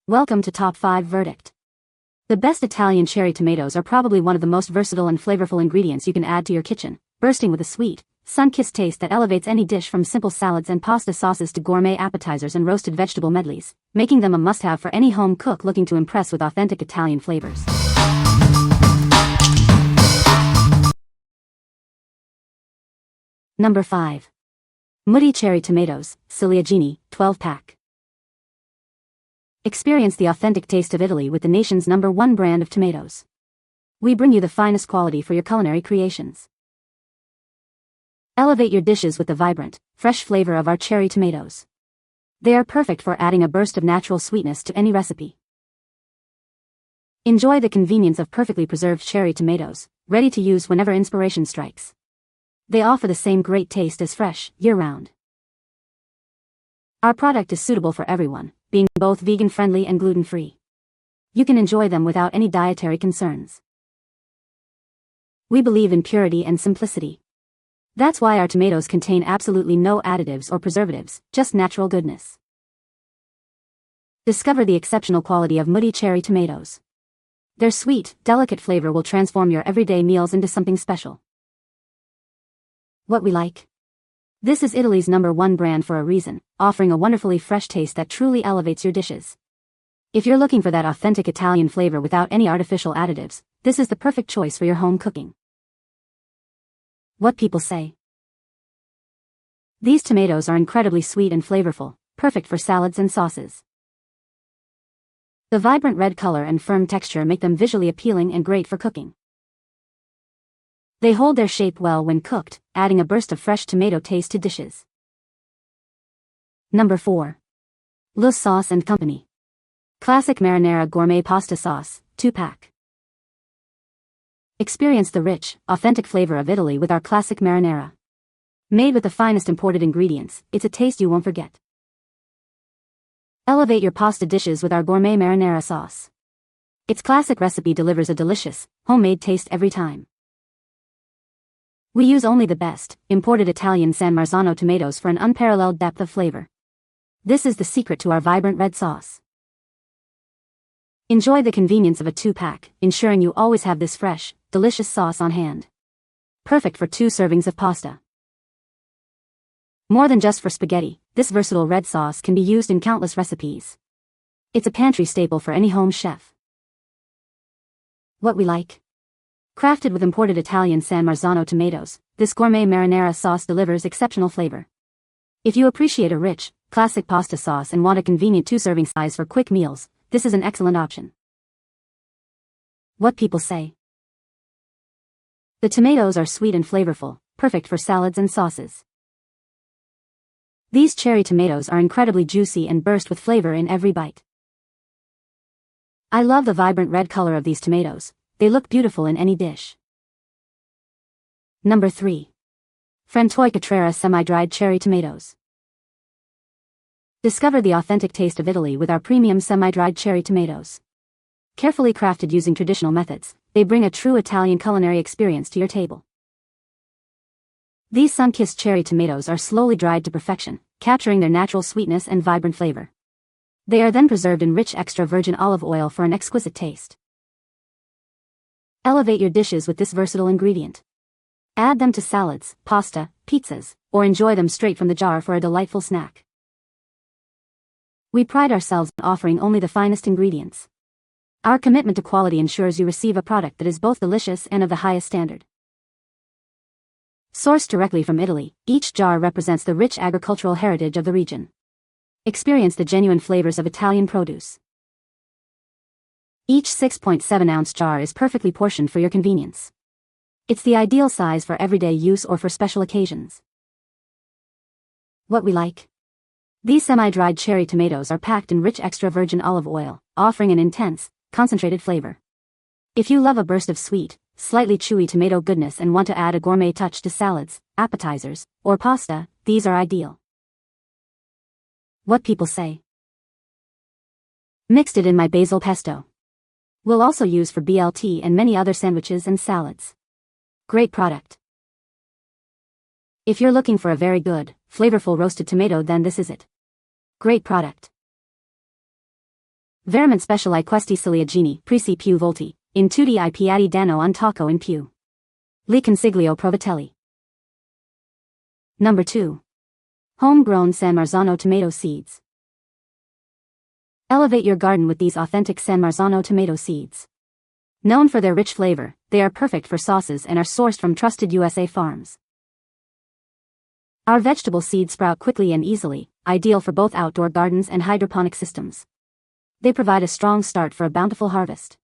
Welcome to Top 5 Verdict. The best Italian cherry tomatoes are probably one of the most versatile and flavorful ingredients you can add to your kitchen, bursting with a sweet, sun-kissed taste that elevates any dish from simple salads and pasta sauces to gourmet appetizers and roasted vegetable medleys, making them a must-have for any home cook looking to impress with authentic Italian flavors. Number 5. Mutti cherry tomatoes, Ciliegini, 12-pack. Experience the authentic taste of Italy with the nation's #1 brand of tomatoes. We bring you the finest quality for your culinary creations. Elevate your dishes with the vibrant, fresh flavor of our cherry tomatoes. They are perfect for adding a burst of natural sweetness to any recipe. Enjoy the convenience of perfectly preserved cherry tomatoes, ready to use whenever inspiration strikes. They offer the same great taste as fresh, year-round. Our product is suitable for everyone, being both vegan-friendly and gluten-free. You can enjoy them without any dietary concerns. We believe in purity and simplicity. That's why our tomatoes contain absolutely no additives or preservatives, just natural goodness. Discover the exceptional quality of Mutti cherry tomatoes. Their sweet, delicate flavor will transform your everyday meals into something special. What we like? This is Italy's #1 brand for a reason, offering a wonderfully fresh taste that truly elevates your dishes. If you're looking for that authentic Italian flavor without any artificial additives, this is the perfect choice for your home cooking. What people say. These tomatoes are incredibly sweet and flavorful, perfect for salads and sauces. The vibrant red color and firm texture make them visually appealing and great for cooking. They hold their shape well when cooked, adding a burst of fresh tomato taste to dishes. Number 4. Le Sauce and Company. Classic Marinara Gourmet Pasta Sauce, 2-pack. Experience the rich, authentic flavor of Italy with our classic marinara. Made with the finest imported ingredients, it's a taste you won't forget. Elevate your pasta dishes with our gourmet marinara sauce. Its classic recipe delivers a delicious, homemade taste every time. We use only the best, imported Italian San Marzano tomatoes for an unparalleled depth of flavor. This is the secret to our vibrant red sauce. Enjoy the convenience of a 2-pack, ensuring you always have this fresh, delicious sauce on hand. Perfect for 2 servings of pasta. More than just for spaghetti, this versatile red sauce can be used in countless recipes. It's a pantry staple for any home chef. What we like? Crafted with imported Italian San Marzano tomatoes, this gourmet marinara sauce delivers exceptional flavor. If you appreciate a rich, classic pasta sauce and want a convenient 2-serving size for quick meals, this is an excellent option. What people say. The tomatoes are sweet and flavorful, perfect for salads and sauces. These cherry tomatoes are incredibly juicy and burst with flavor in every bite. I love the vibrant red color of these tomatoes. They look beautiful in any dish. Number 3. Frantoi Cutrera semi-dried cherry tomatoes. Discover the authentic taste of Italy with our premium semi-dried cherry tomatoes. Carefully crafted using traditional methods, they bring a true Italian culinary experience to your table. These sun-kissed cherry tomatoes are slowly dried to perfection, capturing their natural sweetness and vibrant flavor. They are then preserved in rich extra virgin olive oil for an exquisite taste. Elevate your dishes with this versatile ingredient. Add them to salads, pasta, pizzas, or enjoy them straight from the jar for a delightful snack. We pride ourselves on offering only the finest ingredients. Our commitment to quality ensures you receive a product that is both delicious and of the highest standard. Sourced directly from Italy, each jar represents the rich agricultural heritage of the region. Experience the genuine flavors of Italian produce. Each 6.7-ounce jar is perfectly portioned for your convenience. It's the ideal size for everyday use or for special occasions. What we like? These semi-dried cherry tomatoes are packed in rich extra virgin olive oil, offering an intense, concentrated flavor. If you love a burst of sweet, slightly chewy tomato goodness and want to add a gourmet touch to salads, appetizers, or pasta, these are ideal. What people say. Mixed it in my basil pesto. We'll also use for BLT and many other sandwiches and salads. Great product. If you're looking for a very good, flavorful roasted tomato, then this is it. Great product. Veramente speciali questi Ciliegini, presi più volti, in tutti I piatti danno un tocco in più. Li consiglio provatelli. Number 2. Homegrown San Marzano tomato seeds. Elevate your garden with these authentic San Marzano tomato seeds. Known for their rich flavor, they are perfect for sauces and are sourced from trusted USA farms. Our vegetable seeds sprout quickly and easily, ideal for both outdoor gardens and hydroponic systems. They provide a strong start for a bountiful harvest.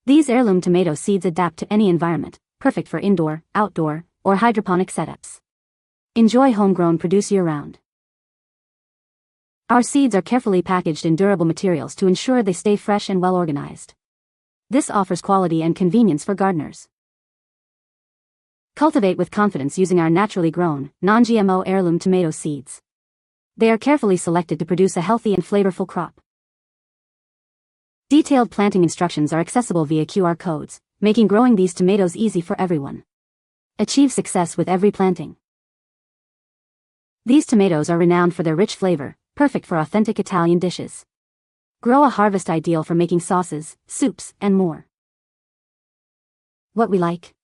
These heirloom tomato seeds adapt to any environment, perfect for indoor, outdoor, or hydroponic setups. Enjoy homegrown produce year-round. Our seeds are carefully packaged in durable materials to ensure they stay fresh and well-organized. This offers quality and convenience for gardeners. Cultivate with confidence using our naturally grown, non-GMO heirloom tomato seeds. They are carefully selected to produce a healthy and flavorful crop. Detailed planting instructions are accessible via QR codes, making growing these tomatoes easy for everyone. Achieve success with every planting. These tomatoes are renowned for their rich flavor, perfect for authentic Italian dishes. Grow a harvest ideal for making sauces, soups, and more. What we like.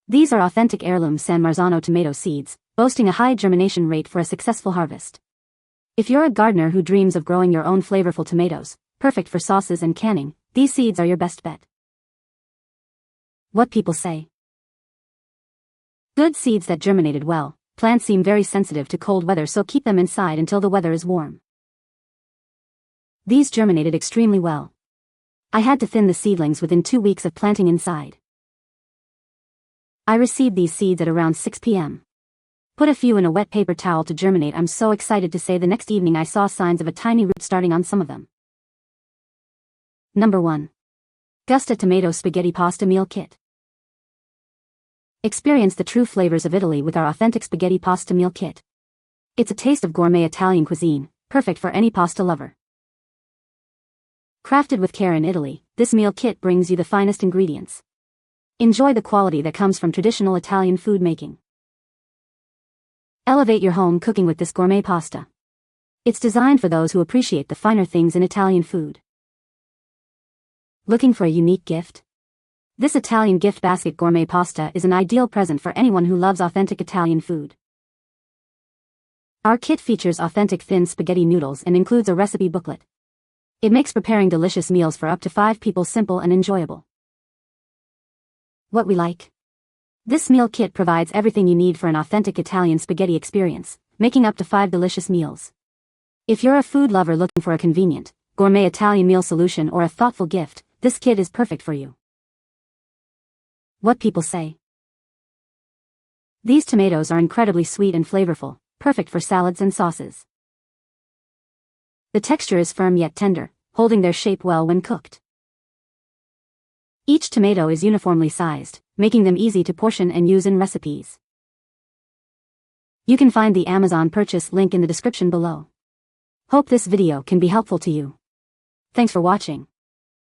These are authentic heirloom San Marzano tomato seeds, boasting a high germination rate for a successful harvest. If you're a gardener who dreams of growing your own flavorful tomatoes, perfect for sauces and canning, these seeds are your best bet. What people say. Good seeds that germinated well. Plants seem very sensitive to cold weather, so keep them inside until the weather is warm. These germinated extremely well. I had to thin the seedlings within 2 weeks of planting inside. I received these seeds at around 6 p.m. Put a few in a wet paper towel to germinate. I'm so excited to say the next evening I saw signs of a tiny root starting on some of them. Number 1. Gusta Tomato Spaghetti Pasta Meal Kit. Experience the true flavors of Italy with our authentic spaghetti pasta meal kit. It's a taste of gourmet Italian cuisine, perfect for any pasta lover. Crafted with care in Italy, this meal kit brings you the finest ingredients. Enjoy the quality that comes from traditional Italian food making. Elevate your home cooking with this gourmet pasta. It's designed for those who appreciate the finer things in Italian food. Looking for a unique gift? This Italian gift basket gourmet pasta is an ideal present for anyone who loves authentic Italian food. Our kit features authentic thin spaghetti noodles and includes a recipe booklet. It makes preparing delicious meals for up to 5 people simple and enjoyable. What we like. This meal kit provides everything you need for an authentic Italian spaghetti experience, making up to 5 delicious meals. If you're a food lover looking for a convenient, gourmet Italian meal solution or a thoughtful gift, this kit is perfect for you. What people say. These tomatoes are incredibly sweet and flavorful, perfect for salads and sauces. The texture is firm yet tender, holding their shape well when cooked. Each tomato is uniformly sized, making them easy to portion and use in recipes. You can find the Amazon purchase link in the description below. Hope this video can be helpful to you. Thanks for watching.